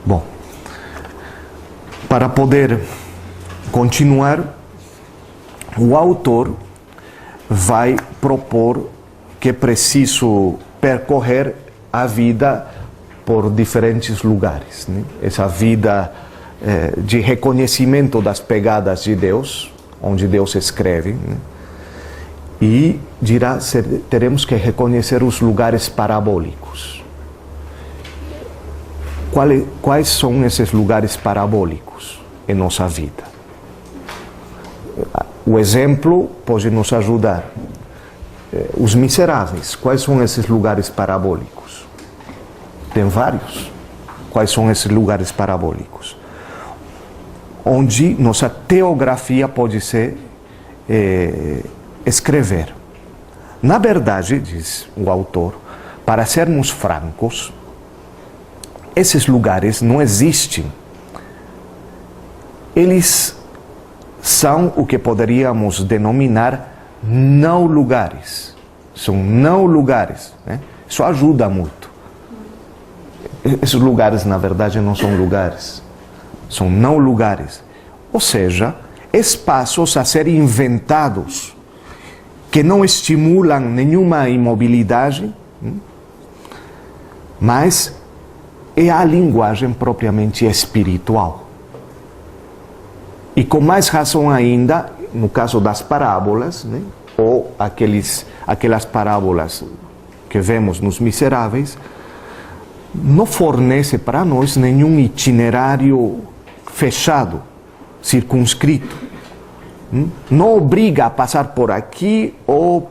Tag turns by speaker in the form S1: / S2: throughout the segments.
S1: Bom, para poder continuar, o autor vai propor que é preciso percorrer a vida por diferentes lugares, né? Essa vida de reconhecimento das pegadas de Deus, onde Deus escreve, né? E dirá, teremos que reconhecer os lugares parabólicos. Quais são esses lugares parabólicos em nossa vida? O exemplo pode nos ajudar. Os miseráveis, quais são esses lugares parabólicos? Tem vários. Quais são esses lugares parabólicos? Onde nossa teografia pode ser escrever. Na verdade, diz o autor, para sermos francos, esses lugares não existem. Eles são o que poderíamos denominar não lugares. São não lugares, né? Isso ajuda muito. Esses lugares, na verdade, não são lugares. São não lugares. Ou seja, espaços a serem inventados que não estimulam nenhuma imobilidade, mas é a linguagem propriamente espiritual. E com mais razão ainda, no caso das parábolas, né? Ou aquelas parábolas que vemos nos Miseráveis, não fornece para nós nenhum itinerário fechado, circunscrito. Não obriga a passar por aqui ou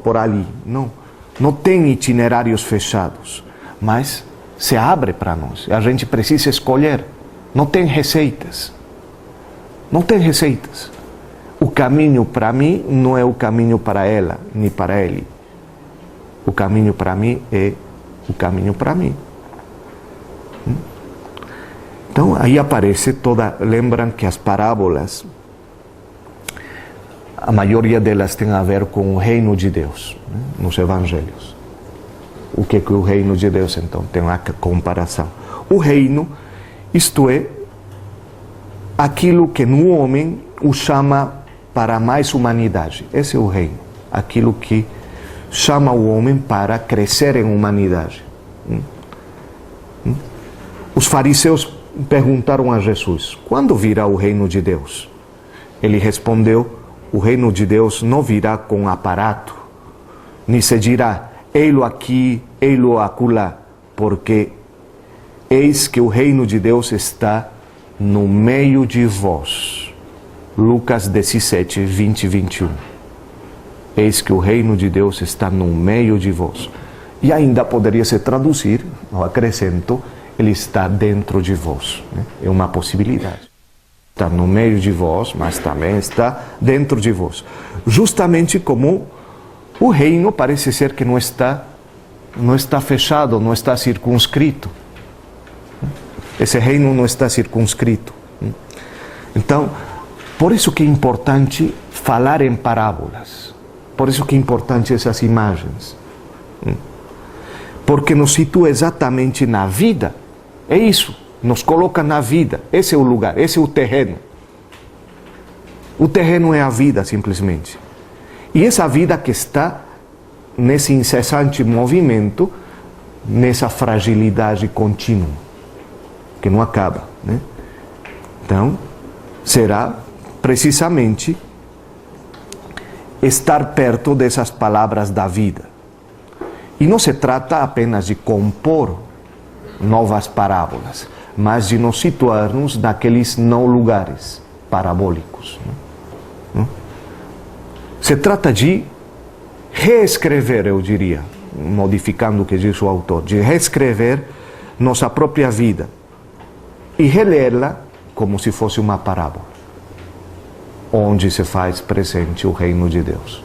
S1: por ali. Não tem itinerários fechados, mas se abre para nós. A gente precisa escolher. Não tem receitas. Não tem receitas. O caminho para mim não é o caminho para ela, nem para ele. O caminho para mim é o caminho para mim. Então, aí aparece toda... Lembram que as parábolas, a maioria delas tem a ver com o reino de Deus, né? Nos evangelhos. O que é o reino de Deus, então? Tem uma comparação. O reino, isto é, aquilo que no homem o chama para mais humanidade. Esse é o reino. Aquilo que chama o homem para crescer em humanidade. Os fariseus perguntaram a Jesus: quando virá o reino de Deus? Ele respondeu: o reino de Deus não virá com aparato, nem se dirá, ei-lo aqui, ei-lo acolá, porque eis que o reino de Deus está no meio de vós. Lucas 17, 20 e 21. Eis que o reino de Deus está no meio de vós. E ainda poderia se traduzir, eu acrescento, ele está dentro de vós, né? É uma possibilidade. Está no meio de vós, mas também está dentro de vós. Justamente como o reino parece ser que não está fechado, não está circunscrito. Esse reino não está circunscrito. Então, por isso que é importante falar em parábolas. Por isso que é importante essas imagens. Porque nos situa exatamente na vida. É isso, nos coloca na vida. Esse é o lugar, esse é o terreno. O terreno é a vida, simplesmente. E essa vida que está nesse incessante movimento, nessa fragilidade contínua, que não acaba, né? Então, será precisamente estar perto dessas palavras da vida. E não se trata apenas de compor novas parábolas, mas de nos situarmos naqueles não lugares parabólicos. Se trata de reescrever, eu diria, modificando o que diz o autor, de reescrever nossa própria vida e relê-la como se fosse uma parábola, onde se faz presente o reino de Deus.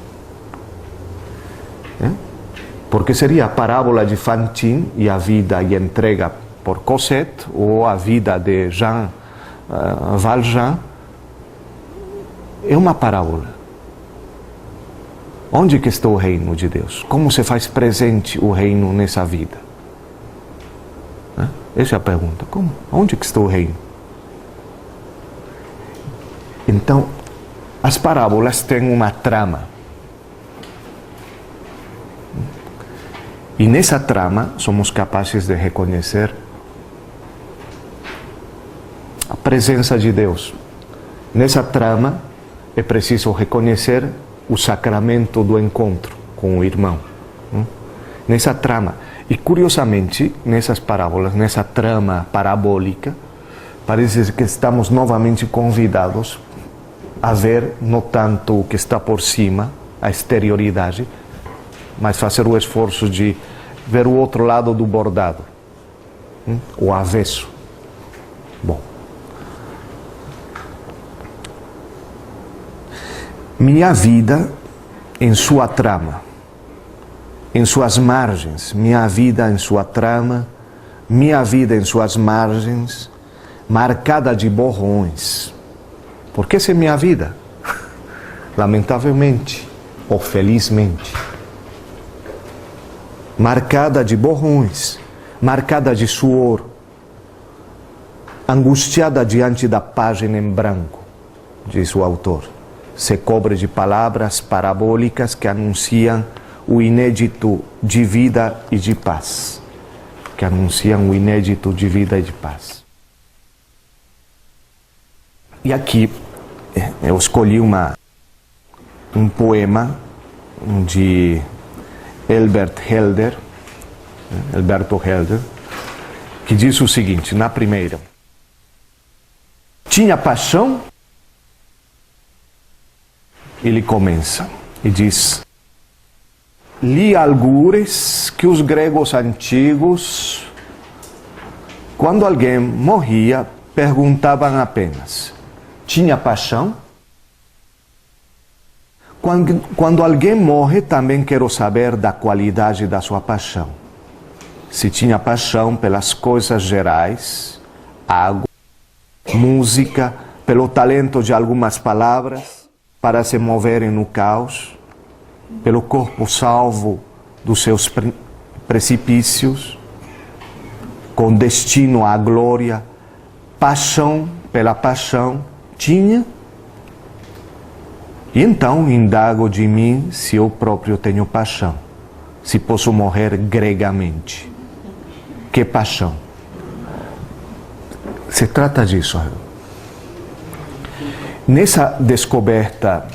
S1: Porque seria a parábola de Fantine e a vida e entrega por Cosette, ou a vida de Jean Valjean, é uma parábola. Onde que está o reino de Deus? Como se faz presente o reino nessa vida? Essa é a pergunta. Como? Onde que está o reino? Então, as parábolas têm uma trama. E nessa trama somos capazes de reconhecer a presença de Deus. Nessa trama é preciso reconhecer o sacramento do encontro com o irmão. Nessa trama. E curiosamente, nessas parábolas, nessa trama parabólica, parece que estamos novamente convidados a ver não tanto o que está por cima, a exterioridade, mas fazer o esforço de ver o outro lado do bordado, o avesso. Bom. Minha vida em sua trama, em suas margens, minha vida em sua trama, minha vida em suas margens, marcada de borrões. Porque essa é minha vida, lamentavelmente ou felizmente. Marcada de borrões, marcada de suor, angustiada diante da página em branco, diz o autor. Se cobre de palavras parabólicas que anunciam o inédito de vida e de paz. Que anunciam o inédito de vida e de paz. E aqui eu escolhi um poema de Alberto Helder, que diz o seguinte, na primeira. Tinha paixão? Ele começa e diz: li algures que os gregos antigos, quando alguém morria, perguntavam apenas: tinha paixão? Quando alguém morre, também quero saber da qualidade da sua paixão. Se tinha paixão pelas coisas gerais, água, música, pelo talento de algumas palavras, para se moverem no caos, pelo corpo salvo dos seus precipícios, com destino à glória, paixão pela paixão, tinha? E então indago de mim se eu próprio tenho paixão, se posso morrer gregamente. Que paixão? Se trata disso. Nessa descoberta,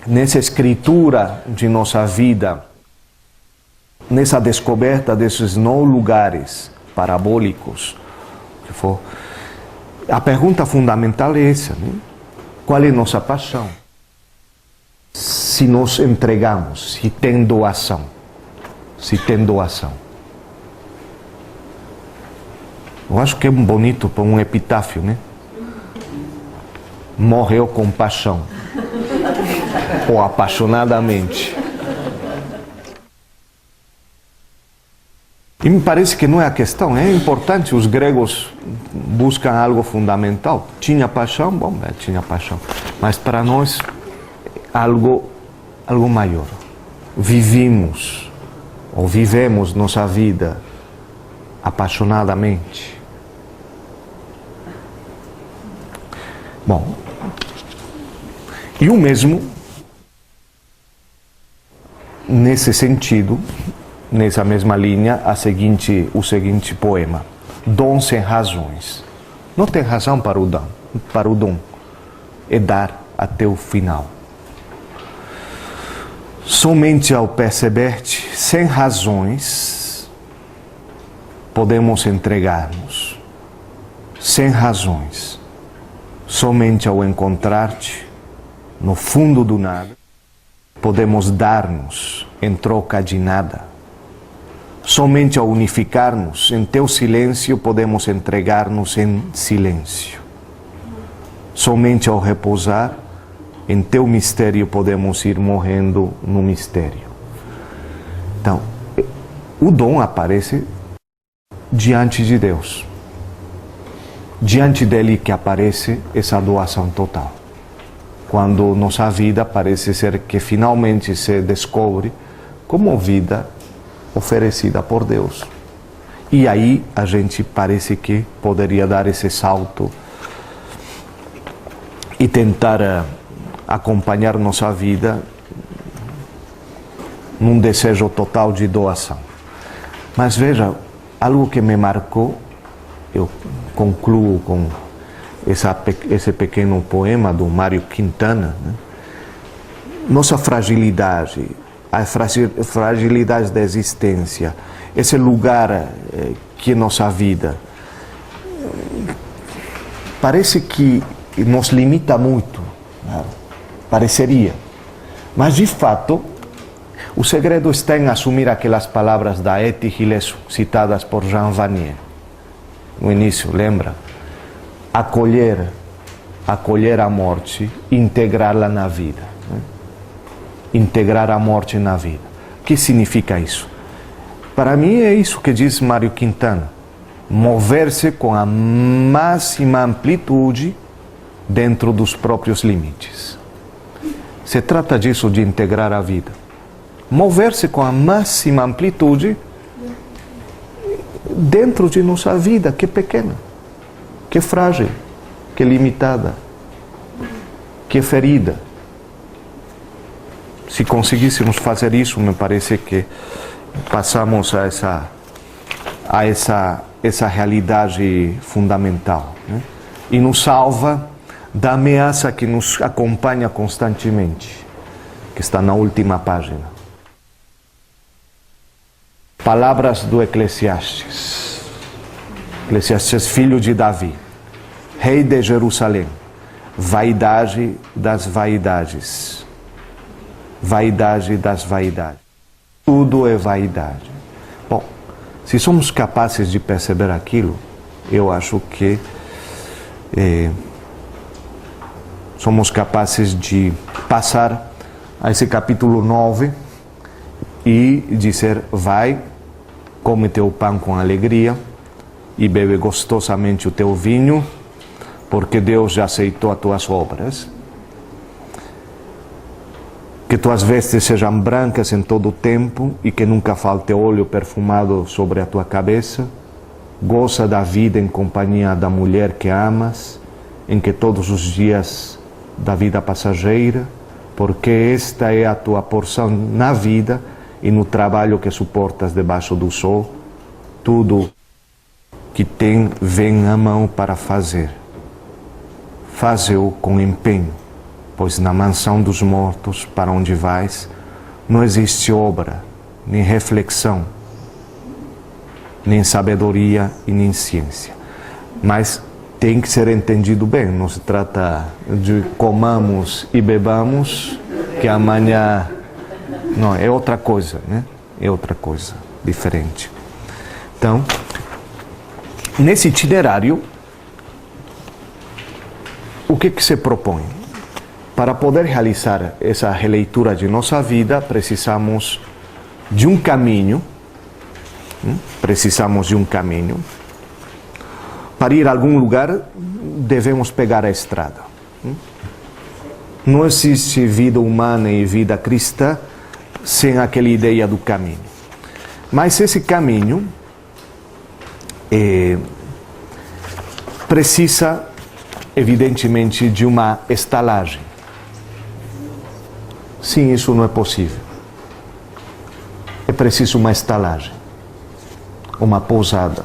S1: nessa escritura de nossa vida, nessa descoberta desses não lugares parabólicos, a pergunta fundamental é essa, né? Qual é nossa paixão? Se nos entregamos, se tem doação, Eu acho que é bonito para um epitáfio, né? Morreu com paixão, ou apaixonadamente. E me parece que não é a questão, é importante, os gregos buscam algo fundamental. Tinha paixão? Bom, tinha paixão. Mas para nós, algo maior. Vivemos, ou vivemos nossa vida apaixonadamente. Bom, e o mesmo, nesse sentido, nessa mesma linha, o seguinte poema. Dom sem razões. Não tem razão para o dom. É dar até o final. Somente ao perceber-te, sem razões, podemos entregar-nos. Sem razões. Somente ao encontrar-te, no fundo do nada, podemos dar-nos em troca de nada. Somente ao unificar-nos em teu silêncio, podemos entregar-nos em silêncio. Somente ao repousar em teu mistério, podemos ir morrendo no mistério. Então, o dom aparece diante de Deus. Diante dele que aparece essa doação total. Quando nossa vida parece ser que finalmente se descobre como vida oferecida por Deus. E aí a gente parece que poderia dar esse salto e tentar acompanhar nossa vida num desejo total de doação. Mas veja, algo que me marcou, eu concluo com esse pequeno poema do Mário Quintana, né? Nossa fragilidade, a fragilidade da existência, esse lugar que é nossa vida, parece que nos limita muito, né? Pareceria, mas de fato o segredo está em assumir aquelas palavras da Etty Hillesum citadas por Jean Vanier no início, lembra? Acolher a morte, integrá-la na vida, né? Integrar a morte na vida. O que significa isso? Para mim é isso que diz Mário Quintana: mover-se com a máxima amplitude dentro dos próprios limites. Se trata disso, de integrar a vida. Mover-se com a máxima amplitude dentro de nossa vida, que é pequena, que é frágil, que é limitada, que é ferida. Se conseguíssemos fazer isso, me parece que passamos a essa realidade fundamental, né? E nos salva da ameaça que nos acompanha constantemente, que está na última página. Palavras do Eclesiastes. Eclesiastes, filho de Davi, rei de Jerusalém, vaidade das vaidades. Vaidade das vaidades. Tudo é vaidade. Bom, se somos capazes de perceber aquilo, eu acho que somos capazes de passar a esse capítulo 9 e dizer: vai, come teu pão com alegria e bebe gostosamente o teu vinho, porque Deus já aceitou as tuas obras. Que tuas vestes sejam brancas em todo o tempo e que nunca falte óleo perfumado sobre a tua cabeça. Goza da vida em companhia da mulher que amas, em que todos os dias da vida passageira, porque esta é a tua porção na vida e no trabalho que suportas debaixo do sol. Tudo que tem vem à mão para fazer. Faze-o com empenho, pois na mansão dos mortos, para onde vais, não existe obra, nem reflexão, nem sabedoria e nem ciência. Mas tem que ser entendido bem, não se trata de comamos e bebamos, que amanhã... Não, é outra coisa, né? É outra coisa, diferente. Então, nesse itinerário, o que se propõe? Para poder realizar essa releitura de nossa vida, precisamos de um caminho. Precisamos de um caminho. Para ir a algum lugar, devemos pegar a estrada. Não existe vida humana e vida cristã sem aquela ideia do caminho. Mas esse caminho precisa, evidentemente, de uma estalagem. Sim, isso não é possível. É preciso uma estalagem, uma pousada.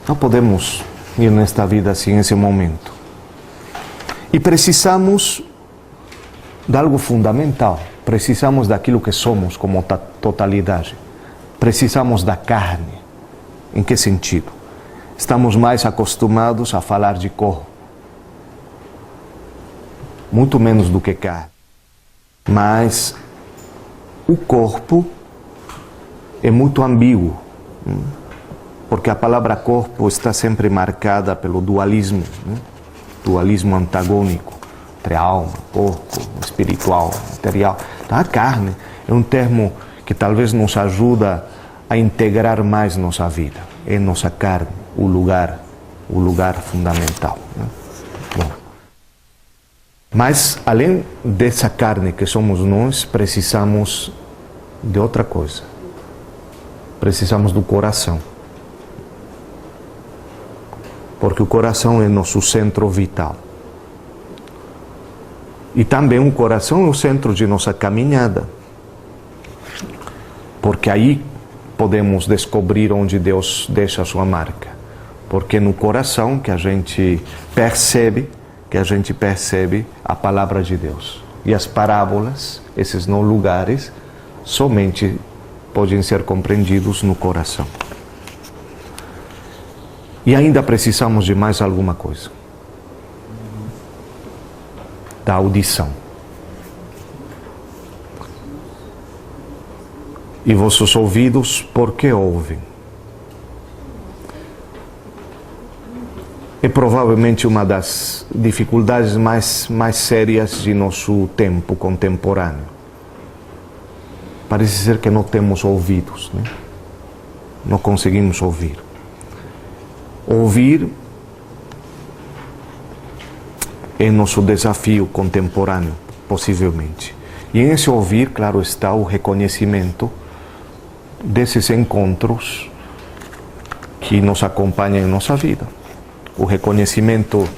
S1: Não podemos ir nesta vida assim, nesse momento. E precisamos de algo fundamental. Precisamos daquilo que somos como totalidade. Precisamos da carne. Em que sentido? Estamos mais acostumados a falar de corpo. Muito menos do que carne. Mas o corpo é muito ambíguo, porque a palavra corpo está sempre marcada pelo dualismo, dualismo antagônico entre alma, corpo, espiritual, material. Então, a carne é um termo que talvez nos ajuda a integrar mais nossa vida. É nossa carne o lugar fundamental. Bom, mas além dessa carne que somos nós, precisamos de outra coisa. precisamos do coração. Porque o coração é nosso centro vital. E também o coração é o centro de nossa caminhada. Porque aí podemos descobrir onde Deus deixa a sua marca. Porque é no coração que a gente percebe a palavra de Deus. E as parábolas, esses não lugares, somente podem ser compreendidos no coração. E ainda precisamos de mais alguma coisa. Da audição. E vossos ouvidos, por que ouvem? É provavelmente uma das dificuldades mais sérias de nosso tempo contemporâneo. Parece ser que não temos ouvidos, né? Não conseguimos ouvir. Ouvir é nosso desafio contemporâneo, possivelmente. E nesse ouvir, claro está, o reconhecimento desses encontros que nos acompanham em nossa vida. O reconhecimento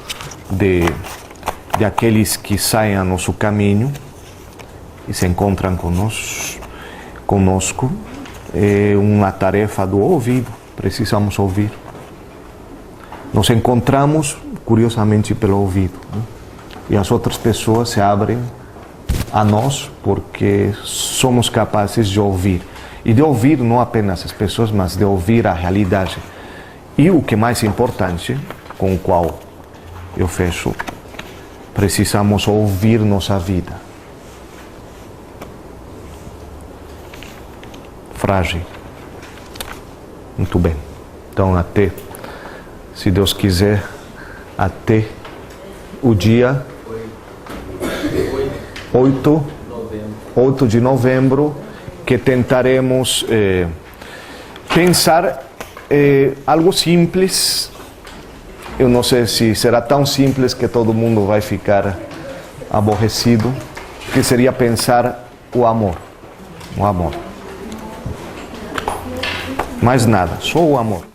S1: de aqueles que saem a nosso caminho e se encontram conosco é uma tarefa do ouvido. Precisamos ouvir. Nos encontramos, curiosamente, pelo ouvido, né? E as outras pessoas se abrem a nós porque somos capazes de ouvir. E de ouvir não apenas as pessoas, mas de ouvir a realidade. E o que é mais importante, com o qual eu fecho, precisamos ouvir nossa vida. Frágil. Muito bem. Então, se Deus quiser, até o dia 8 de novembro, que tentaremos pensar algo simples. Eu não sei se será tão simples que todo mundo vai ficar aborrecido, que seria pensar o amor. O amor. Mais nada, só o amor.